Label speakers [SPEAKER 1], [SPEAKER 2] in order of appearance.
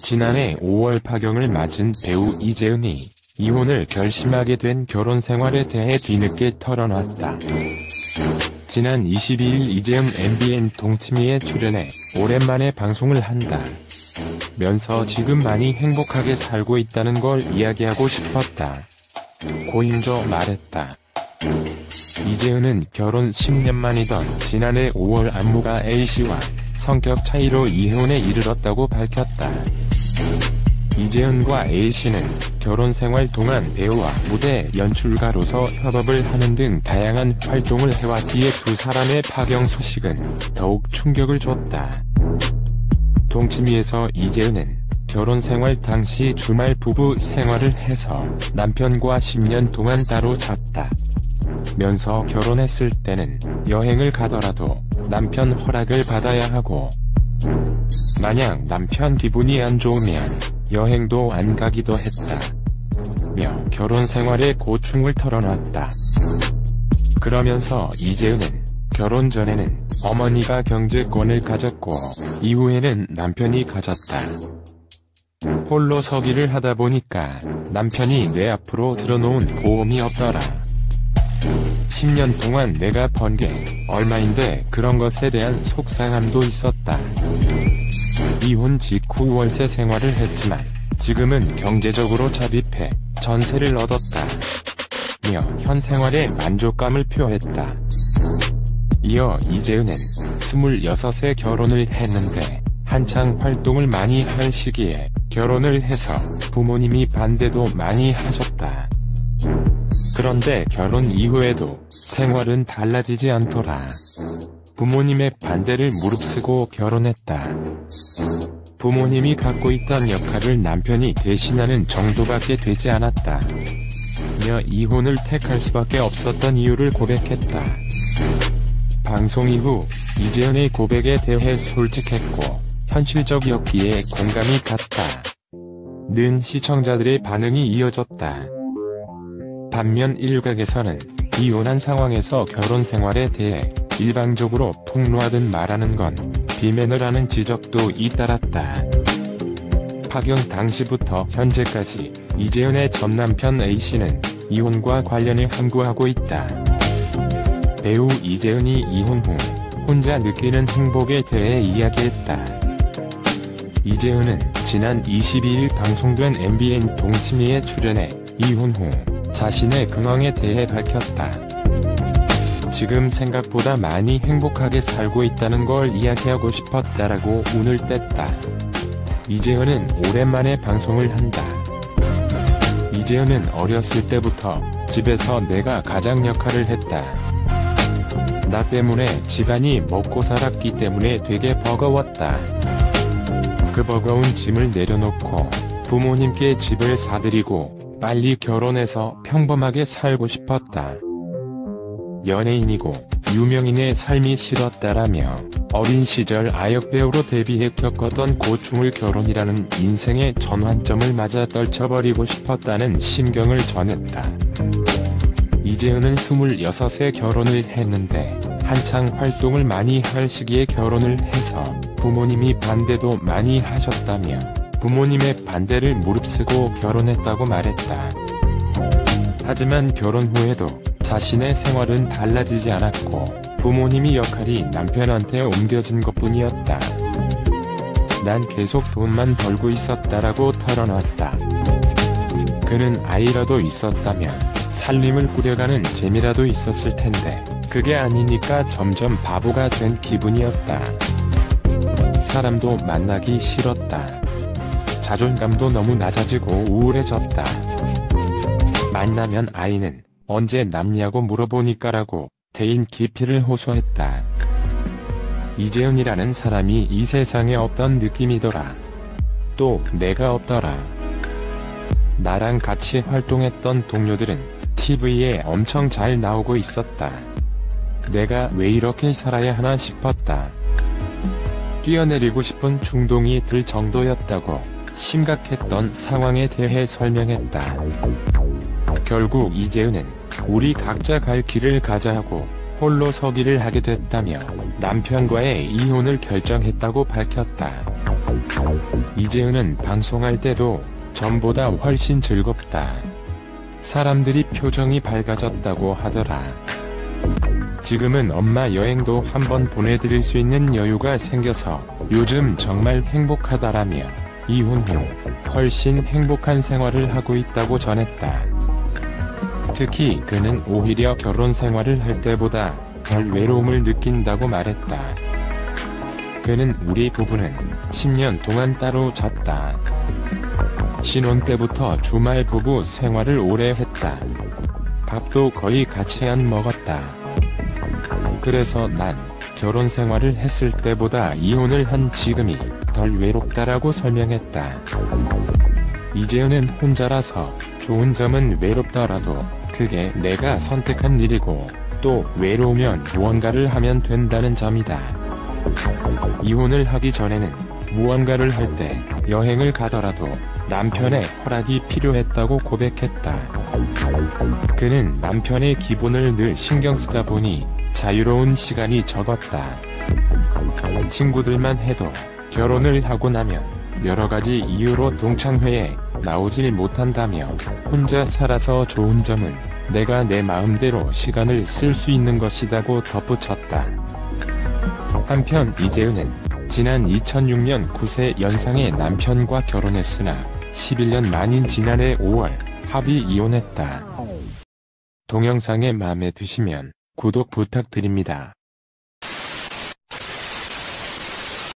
[SPEAKER 1] 지난해 5월 파경을 맞은 배우 이재은이 이혼을 결심하게 된 결혼 생활에 대해 뒤늦게 털어놨다. 지난 22일 이재은 MBN 동치미에 출연해 오랜만에 방송을 한다면서 지금 많이 행복하게 살고 있다는 걸 이야기하고 싶었다 고 힘줘 말했다. 이재은은 결혼 10년 만이던 지난해 5월 안무가 A씨와 성격 차이로 이혼에 이르렀다고 밝혔다. 이재은과 A씨는 결혼 생활 동안 배우와 무대 연출가로서 협업을 하는 등 다양한 활동을 해왔기에 두 사람의 파경 소식은 더욱 충격을 줬다. 동치미에서 이재은은 결혼 생활 당시 주말 부부 생활을 해서 남편과 10년 동안 따로 잤다 면서 결혼했을 때는 여행을 가더라도 남편 허락을 받아야 하고 만약 남편 기분이 안 좋으면 여행도 안 가기도 했다 며 결혼 생활의 고충을 털어놨다. 그러면서 이재은은 결혼 전에는 어머니가 경제권을 가졌고 이후에는 남편이 가졌다. 홀로 서기를 하다 보니까 남편이 내 앞으로 들어놓은 보험이 없더라. 10년 동안 내가 번 게 얼마인데 그런 것에 대한 속상함도 있었다. 이혼 직후 월세 생활을 했지만 지금은 경제적으로 자립해 전세를 얻었다 며 현 생활에 만족감을 표했다. 이어 이재은은 26에 결혼을 했는데 한창 활동을 많이 할 시기에 결혼을 해서 부모님이 반대도 많이 하셨다. 그런데 결혼 이후에도 생활은 달라지지 않더라. 부모님의 반대를 무릅쓰고 결혼했다. 부모님이 갖고 있던 역할을 남편이 대신하는 정도밖에 되지 않았다 며 이혼을 택할 수밖에 없었던 이유를 고백했다. 방송 이후 이재은의 고백에 대해 솔직했고 현실적이었기에 공감이 갔다 는 시청자들의 반응이 이어졌다. 반면 일각에서는 이혼한 상황에서 결혼 생활에 대해 일방적으로 폭로하듯 말하는 건 비매너라는 지적도 잇따랐다. 파경 당시부터 현재까지 이재은의 전 남편 A씨는 이혼과 관련해 항구하고 있다. 배우 이재은이 이혼 후 혼자 느끼는 행복에 대해 이야기했다. 이재은은 지난 22일 방송된 MBN 동치미에 출연해 이혼 후 자신의 근황에 대해 밝혔다. 지금 생각보다 많이 행복하게 살고 있다는 걸 이야기하고 싶었다라고 운을 뗐다. 이재은은 오랜만에 방송을 한다. 이재은은 어렸을 때부터 집에서 내가 가장 역할을 했다. 나 때문에 집안이 먹고 살았기 때문에 되게 버거웠다. 그 버거운 짐을 내려놓고 부모님께 집을 사드리고 빨리 결혼해서 평범하게 살고 싶었다. 연예인이고 유명인의 삶이 싫었다라며 어린 시절 아역배우로 데뷔해 겪었던 고충을 결혼이라는 인생의 전환점을 맞아 떨쳐버리고 싶었다는 심경을 전했다. 이재은은 26에 결혼을 했는데 한창 활동을 많이 할 시기에 결혼을 해서 부모님이 반대도 많이 하셨다며 부모님의 반대를 무릅쓰고 결혼했다고 말했다. 하지만 결혼 후에도 자신의 생활은 달라지지 않았고 부모님이 역할이 남편한테 옮겨진 것뿐이었다. 난 계속 돈만 벌고 있었다라고 털어놨다. 그는 아이라도 있었다면 살림을 꾸려가는 재미라도 있었을 텐데 그게 아니니까 점점 바보가 된 기분이었다. 사람도 만나기 싫었다. 자존감도 너무 낮아지고 우울해졌다. 만나면 아이는 언제 낳냐고 물어보니까라고 대인 기피를 호소했다. 이재은이라는 사람이 이 세상에 없던 느낌이더라. 또 내가 없더라. 나랑 같이 활동했던 동료들은 TV에 엄청 잘 나오고 있었다. 내가 왜 이렇게 살아야 하나 싶었다. 뛰어내리고 싶은 충동이 들 정도였다고 심각했던 상황에 대해 설명했다. 결국 이재은은 우리 각자 갈 길을 가자 하고 홀로 서기를 하게 됐다며 남편과의 이혼을 결정했다고 밝혔다. 이재은은 방송할 때도 전보다 훨씬 즐겁다. 사람들이 표정이 밝아졌다고 하더라. 지금은 엄마 여행도 한번 보내드릴 수 있는 여유가 생겨서 요즘 정말 행복하다라며 이혼 후 훨씬 행복한 생활을 하고 있다고 전했다. 특히 그는 오히려 결혼 생활을 할 때보다 덜 외로움을 느낀다고 말했다. 그는 우리 부부는 10년 동안 따로 잤다. 신혼 때부터 주말 부부 생활을 오래 했다. 밥도 거의 같이 안 먹었다. 그래서 난 결혼 생활을 했을 때보다 이혼을 한 지금이 덜 외롭다라고 설명했다. 이재은은 혼자라서 좋은 점은 외롭더라도 그게 내가 선택한 일이고 또 외로우면 무언가를 하면 된다는 점이다. 이혼을 하기 전에는 무언가를 할 때 여행을 가더라도 남편의 허락이 필요했다고 고백했다. 그는 남편의 기분을 늘 신경 쓰다 보니 자유로운 시간이 적었다. 친구들만 해도 결혼을 하고 나면 여러가지 이유로 동창회에 나오질 못한다며 혼자 살아서 좋은 점은 내가 내 마음대로 시간을 쓸 수 있는 것이라고 덧붙였다. 한편 이재은은 지난 2006년 9세 연상의 남편과 결혼했으나 11년 만인 지난해 5월 합의 이혼했다. 동영상이 마음에 드시면 구독 부탁드립니다.